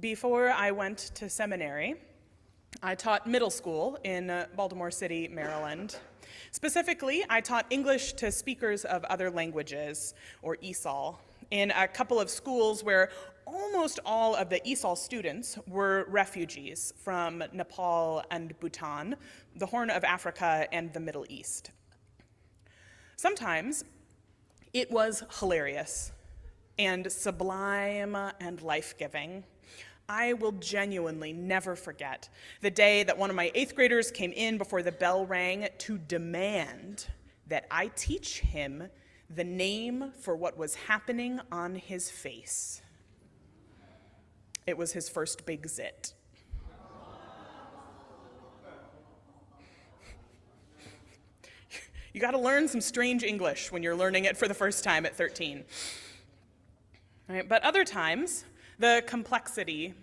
Before I went to seminary, I taught middle school in Baltimore City, Maryland. Specifically, I taught English to speakers of other languages, or ESOL, in a couple of schools where almost all of the ESOL students were refugees from Nepal and Bhutan, the Horn of Africa, and the Middle East. Sometimes it was hilarious and sublime and life-giving. I will genuinely never forget the day that one of my 8th graders came in before the bell rang to demand that I teach him the name for what was happening on his face. It was his first big zit. You gotta learn some strange English when you're learning it for the first time at 13. All right, but other times, the complexity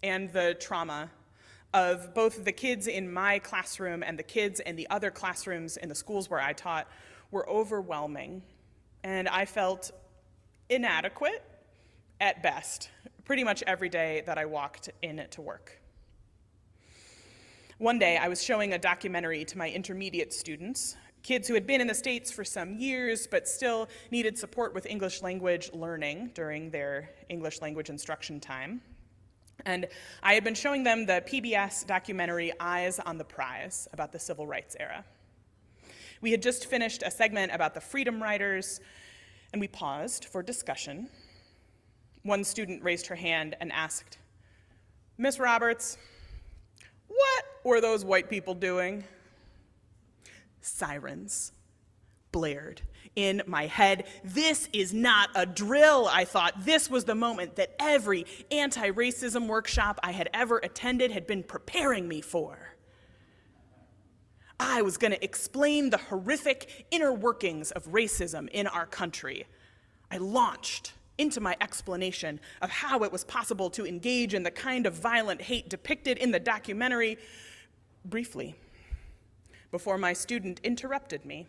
and the trauma of both the kids in my classroom and the kids in the other classrooms in the schools where I taught were overwhelming, and I felt inadequate at best pretty much every day that I walked in to work. One day, I was showing a documentary to my intermediate students, kids who had been in the States for some years but still needed support with English language learning during their English language instruction time. And I had been showing them the PBS documentary Eyes on the Prize about the Civil Rights era. We had just finished a segment about the Freedom Riders, and we paused for discussion. One student raised her hand and asked, "Miss Roberts, what were those white people doing?" Sirens blared in my head. This is not a drill, I thought. This was the moment that every anti-racism workshop I had ever attended had been preparing me for. I was going to explain the horrific inner workings of racism in our country. I launched into my explanation of how it was possible to engage in the kind of violent hate depicted in the documentary briefly, before my student interrupted me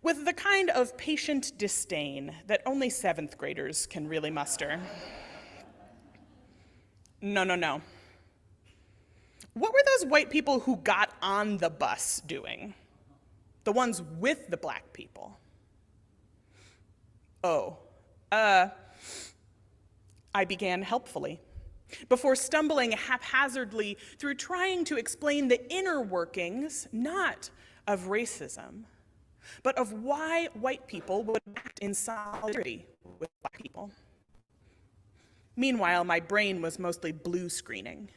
with the kind of patient disdain that only 7th graders can really muster. No. What were those white people who got on the bus doing? The ones with the black people? I began helpfully, before stumbling haphazardly through trying to explain the inner workings, not of racism, but of why white people would act in solidarity with black people. Meanwhile, my brain was mostly blue screening.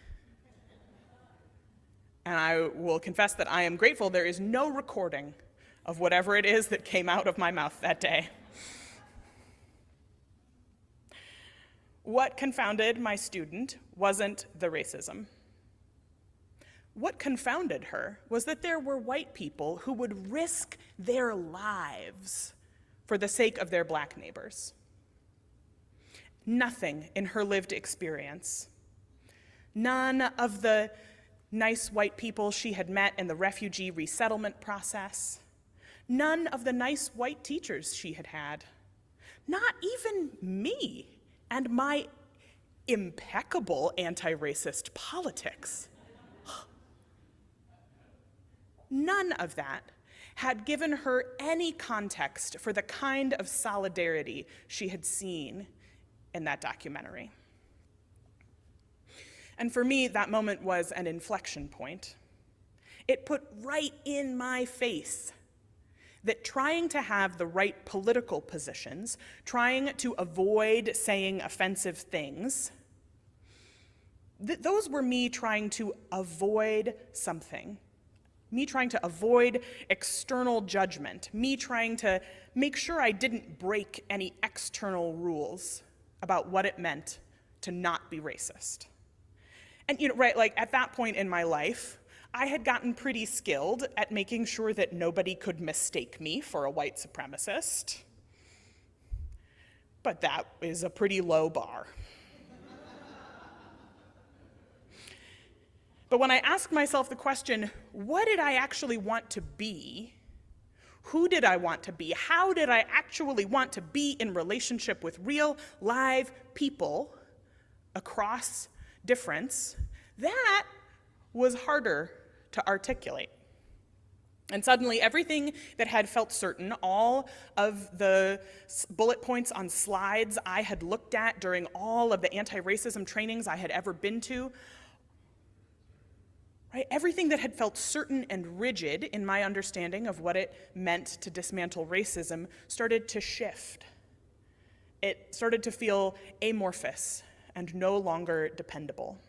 And I will confess that I am grateful there is no recording of whatever it is that came out of my mouth that day. What confounded my student wasn't the racism. What confounded her was that there were white people who would risk their lives for the sake of their black neighbors. Nothing in her lived experience, none of the nice white people she had met in the refugee resettlement process, none of the nice white teachers she had had, not even me and my impeccable anti-racist politics. None of that had given her any context for the kind of solidarity she had seen in that documentary. And for me, that moment was an inflection point. It put right in my face that trying to have the right political positions, trying to avoid saying offensive things, those were me trying to avoid something. Me trying to avoid external judgment, me trying to make sure I didn't break any external rules about what it meant to not be racist. And like at that point in my life, I had gotten pretty skilled at making sure that nobody could mistake me for a white supremacist. But that is a pretty low bar. But when I asked myself the question, what did I actually want to be? Who did I want to be? How did I actually want to be in relationship with real, live people? across difference, that was harder to articulate. And suddenly everything that had felt certain, all of the bullet points on slides I had looked at during all of the anti-racism trainings I had ever been to, right? Everything that had felt certain and rigid in my understanding of what it meant to dismantle racism started to shift. It started to feel amorphous and no longer dependable.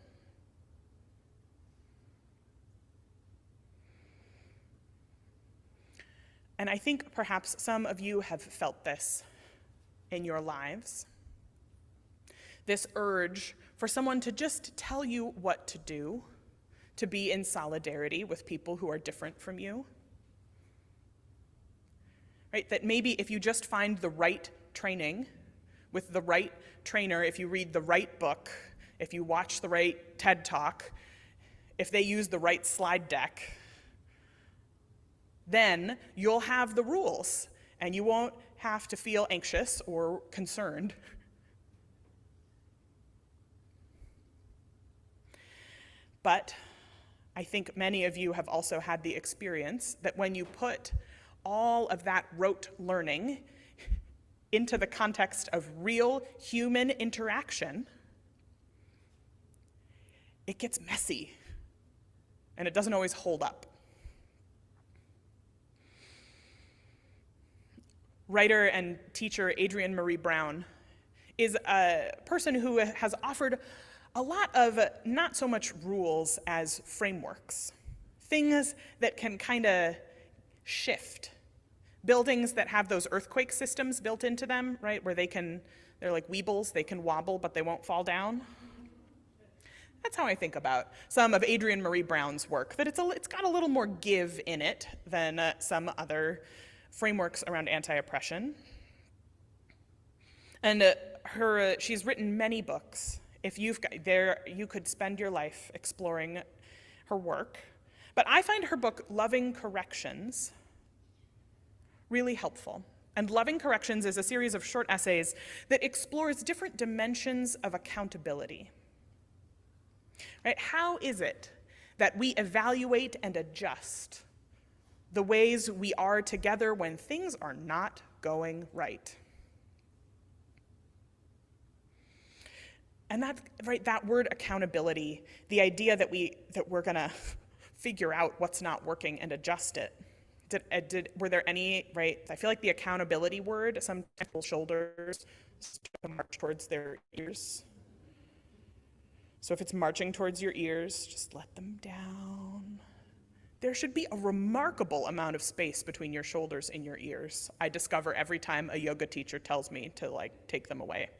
And I think perhaps some of you have felt this in your lives. This urge for someone to just tell you what to do, to be in solidarity with people who are different from you. Right? That maybe if you just find the right training with the right trainer, if you read the right book, if you watch the right TED Talk, if they use the right slide deck, then you'll have the rules and you won't have to feel anxious or concerned. But I think many of you have also had the experience that when you put all of that rote learning into the context of real human interaction, it gets messy and it doesn't always hold up. Writer and teacher Adrienne Marie Brown is a person who has offered a lot of not so much rules as frameworks, things that can kind of shift. Buildings that have those earthquake systems built into them, right, where they're like Weebles, they can wobble, but they won't fall down. That's how I think about some of Adrienne Marie Brown's work, that it's got a little more give in it than some other frameworks around anti-oppression. And she's written many books. If you could spend your life exploring her work. But I find her book, Loving Corrections, really helpful. And Loving Corrections is a series of short essays that explores different dimensions of accountability. Right? How is it that we evaluate and adjust the ways we are together when things are not going right? And that word accountability, the idea that we're gonna figure out what's not working and adjust it. Were there any, right? I feel like the accountability word, some people's shoulders march towards their ears. So if it's marching towards your ears, just let them down. There should be a remarkable amount of space between your shoulders and your ears. I discover every time a yoga teacher tells me to take them away.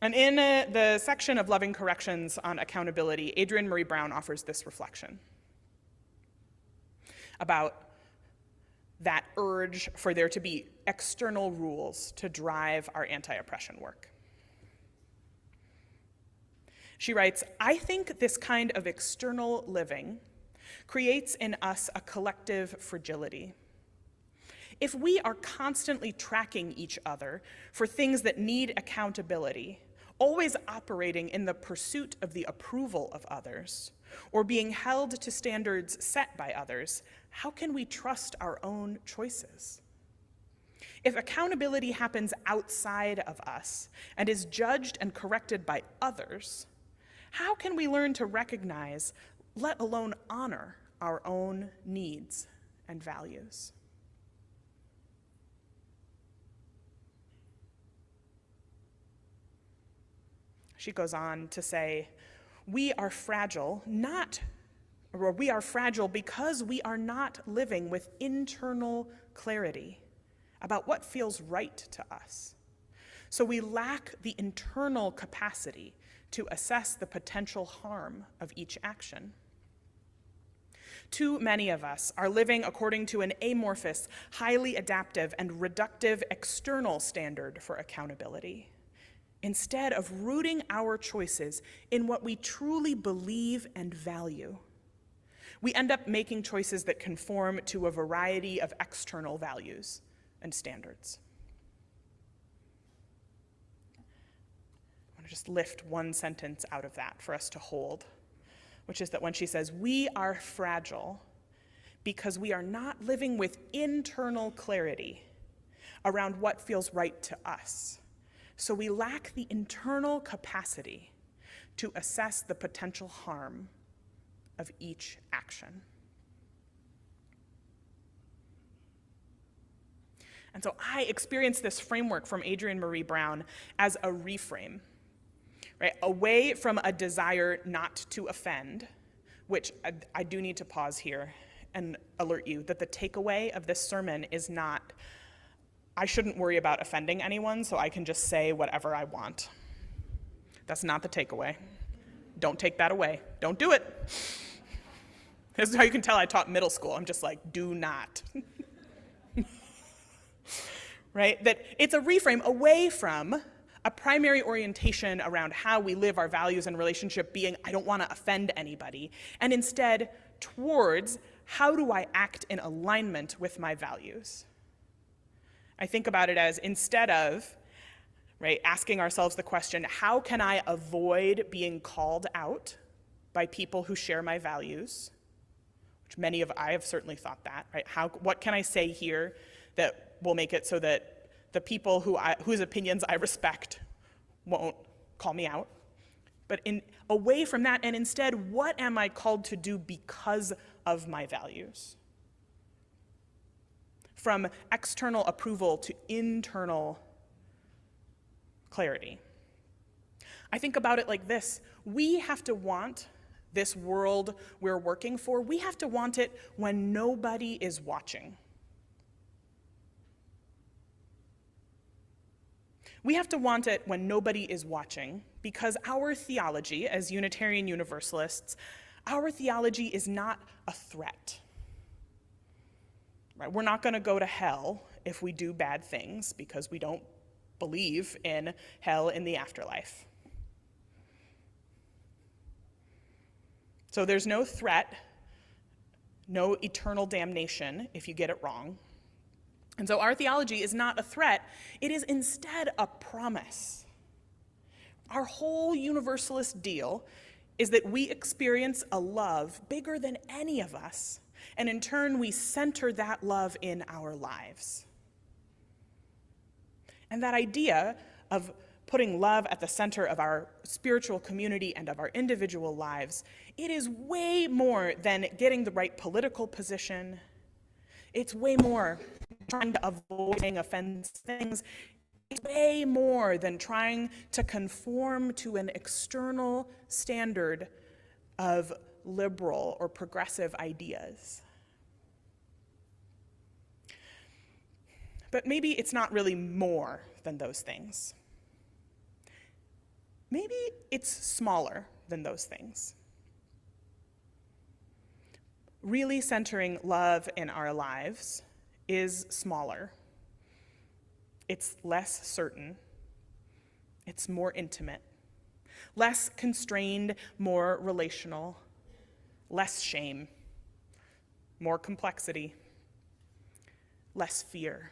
And in the section of Loving Corrections on accountability, Adrienne Marie Brown offers this reflection about that urge for there to be external rules to drive our anti-oppression work. She writes, "I think this kind of external living creates in us a collective fragility. If we are constantly tracking each other for things that need accountability, always operating in the pursuit of the approval of others, or being held to standards set by others, how can we trust our own choices? If accountability happens outside of us and is judged and corrected by others, how can we learn to recognize, let alone honor, our own needs and values?" She goes on to say, we are fragile because we are not living with internal clarity about what feels right to us. So we lack the internal capacity to assess the potential harm of each action. Too many of us are living according to an amorphous, highly adaptive, and reductive external standard for accountability, instead of rooting our choices in what we truly believe and value. We end up making choices that conform to a variety of external values and standards. to just lift one sentence out of that for us to hold, which is that when she says, we are fragile because we are not living with internal clarity around what feels right to us. So we lack the internal capacity to assess the potential harm of each action. And so I experienced this framework from Adrienne Marie Brown as a reframe, right? Away from a desire not to offend, which I do need to pause here and alert you that the takeaway of this sermon is not, I shouldn't worry about offending anyone, so I can just say whatever I want. That's not the takeaway. Don't take that away. Don't do it. This is how you can tell I taught middle school. I'm just like, do not. Right? That it's a reframe away from a primary orientation around how we live our values and relationship being, I don't want to offend anybody, and instead towards how do I act in alignment with my values? I think about it as instead of, right, asking ourselves the question, how can I avoid being called out by people who share my values? Which I have certainly thought that, right? What can I say here that will make it so that the people whose opinions I respect won't call me out? But away from that, and instead, what am I called to do because of my values? From external approval to internal clarity. I think about it like this. We have to want this world we're working for, we have to want it when nobody is watching. We have to want it when nobody is watching because our theology, as Unitarian Universalists, our theology is not a threat. Right? We're not going to go to hell if we do bad things because we don't believe in hell in the afterlife. So there's no threat, no eternal damnation if you get it wrong. And so our theology is not a threat, it is instead a promise. Our whole Universalist deal is that we experience a love bigger than any of us, and in turn we center that love in our lives. And that idea of putting love at the center of our spiritual community and of our individual lives, it is way more than getting the right political position. It's way more trying to avoid offensive things. It's way more than trying to conform to an external standard of liberal or progressive ideas. But maybe it's not really more than those things. Maybe it's smaller than those things. Really centering love in our lives is smaller. It's less certain. It's more intimate. Less constrained, more relational. Less shame. More complexity. Less fear.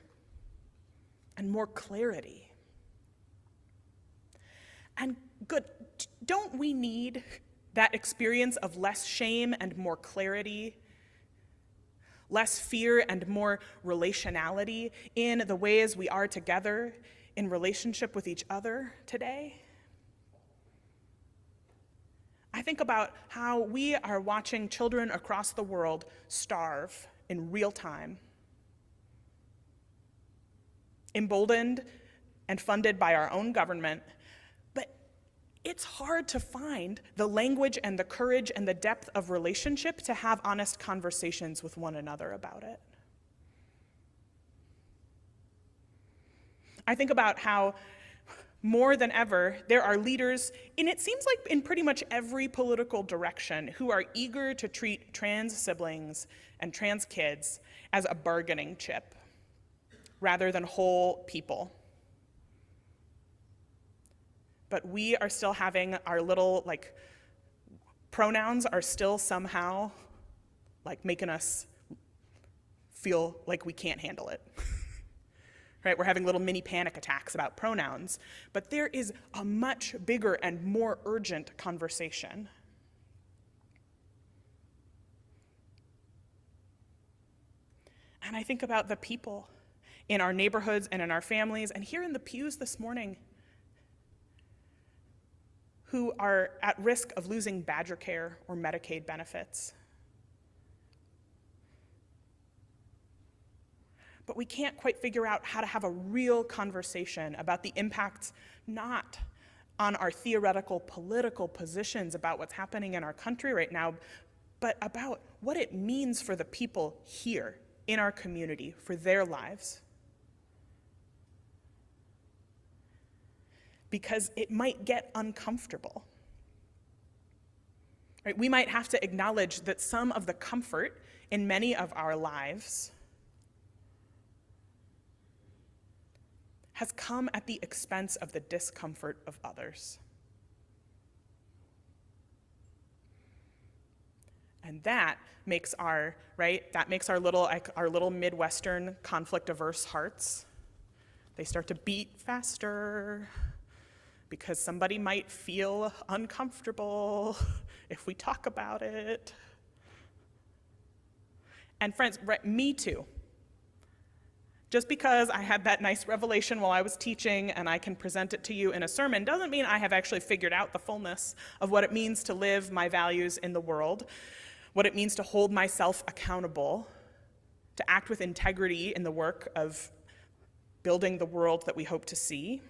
And more clarity. And good, don't we need that experience of less shame and more clarity, less fear and more relationality in the ways we are together in relationship with each other today? I think about how we are watching children across the world starve in real time, emboldened and funded by our own government. It's hard to find the language and the courage and the depth of relationship to have honest conversations with one another about it. I think about how more than ever, there are leaders, and it seems like in pretty much every political direction, who are eager to treat trans siblings and trans kids as a bargaining chip rather than whole people. But we are still having our little, pronouns are still somehow, making us feel like we can't handle it. right? We're having little mini panic attacks about pronouns. But there is a much bigger and more urgent conversation. And I think about the people in our neighborhoods and in our families, and here in the pews this morning, who are at risk of losing Badger Care or Medicaid benefits. But we can't quite figure out how to have a real conversation about the impacts not on our theoretical political positions about what's happening in our country right now, but about what it means for the people here in our community, for their lives. Because it might get uncomfortable. Right? We might have to acknowledge that some of the comfort in many of our lives has come at the expense of the discomfort of others. And that makes our little Midwestern conflict-averse hearts, they start to beat faster because somebody might feel uncomfortable if we talk about it. And friends, me too. Just because I had that nice revelation while I was teaching and I can present it to you in a sermon doesn't mean I have actually figured out the fullness of what it means to live my values in the world, what it means to hold myself accountable, to act with integrity in the work of building the world that we hope to see.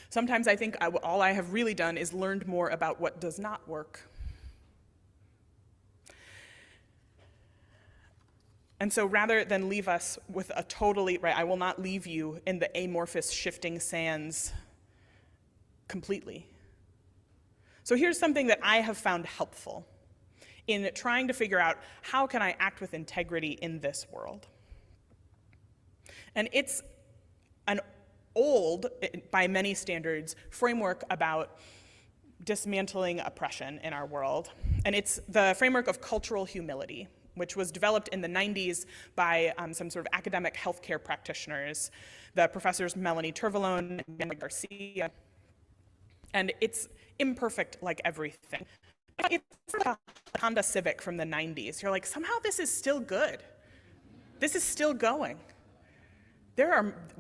Sometimes I think all I have really done is learned more about what does not work. And so rather than leave us with a totally, I will not leave you in the amorphous shifting sands completely. So here's something that I have found helpful in trying to figure out how can I act with integrity in this world. And it's an old, by many standards, framework about dismantling oppression in our world. And it's the framework of cultural humility, which was developed in the 90s by some sort of academic healthcare practitioners, the professors Melanie Turvalone and Mary Garcia. And it's imperfect like everything. It's like a Honda Civic from the 90s. You're like, somehow this is still good. This is still going.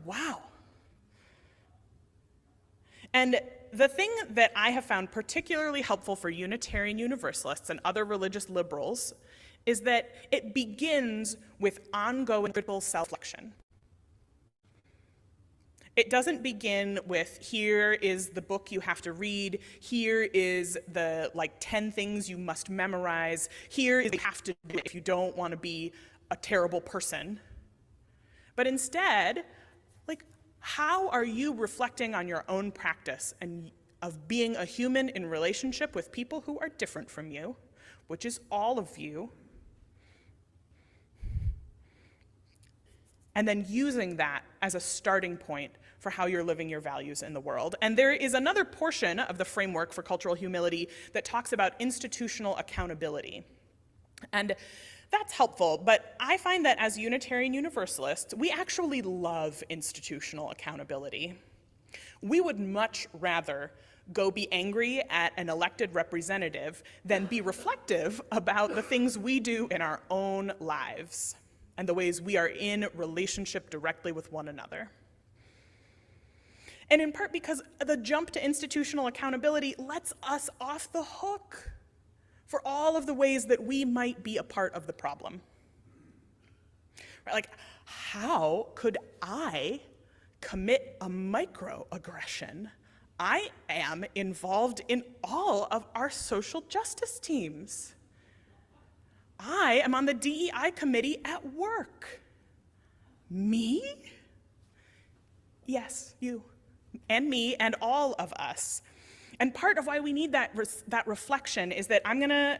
Wow. And the thing that I have found particularly helpful for Unitarian Universalists and other religious liberals is that it begins with ongoing critical self-reflection. It doesn't begin with, here is the book you have to read, here is the 10 things you must memorize, here is what you have to do if you don't want to be a terrible person. But instead, how are you reflecting on your own practice and of being a human in relationship with people who are different from you, which is all of you, and then using that as a starting point for how you're living your values in the world. And there is another portion of the framework for cultural humility that talks about institutional accountability. And that's helpful, but I find that as Unitarian Universalists, we actually love institutional accountability. We would much rather go be angry at an elected representative than be reflective about the things we do in our own lives and the ways we are in relationship directly with one another. And in part because the jump to institutional accountability lets us off the hook for all of the ways that we might be a part of the problem. Right? How could I commit a microaggression? I am involved in all of our social justice teams. I am on the DEI committee at work. Me? Yes, you. And me, and all of us. And part of why we need that reflection is that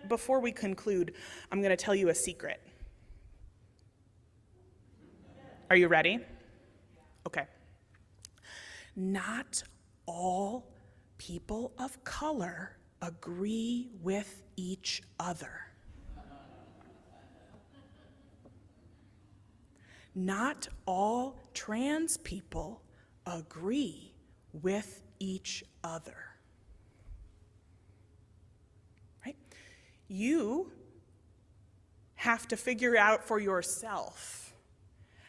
before we conclude, I'm gonna tell you a secret. Are you ready? Okay. Not all people of color agree with each other. not all trans people agree with each other. Right? You have to figure out for yourself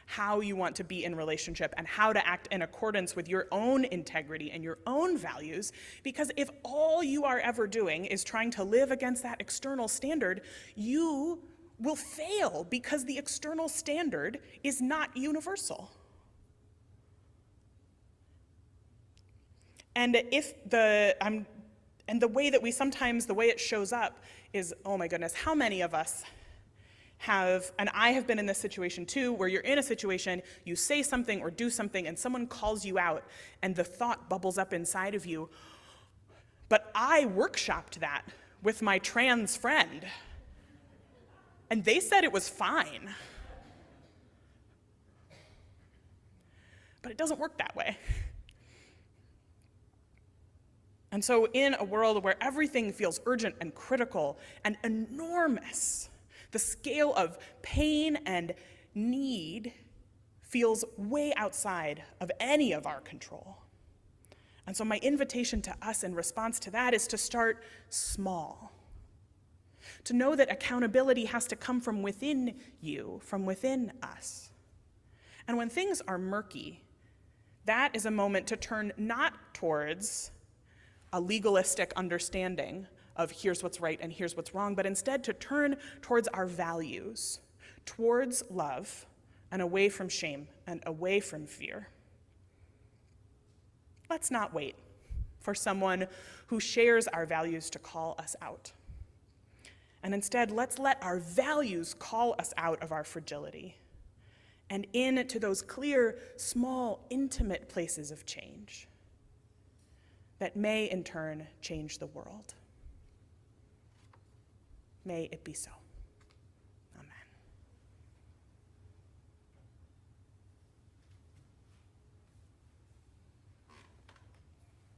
how you want to be in relationship and how to act in accordance with your own integrity and your own values, because if all you are ever doing is trying to live against that external standard, you will fail because the external standard is not universal. And the way that we sometimes, the way it shows up is, oh my goodness, how many of us have, and I have been in this situation too, where you're in a situation, you say something or do something, and someone calls you out, and the thought bubbles up inside of you, but I workshopped that with my trans friend, and they said it was fine. But it doesn't work that way. And so in a world where everything feels urgent and critical and enormous, the scale of pain and need feels way outside of any of our control. And so my invitation to us in response to that is to start small. To know that accountability has to come from within you, from within us. And when things are murky, that is a moment to turn not towards a legalistic understanding of here's what's right and here's what's wrong, but instead to turn towards our values, towards love, and away from shame and away from fear. Let's not wait for someone who shares our values to call us out. And instead, let's let our values call us out of our fragility and into those clear, small, intimate places of change that may in turn change the world. May it be so.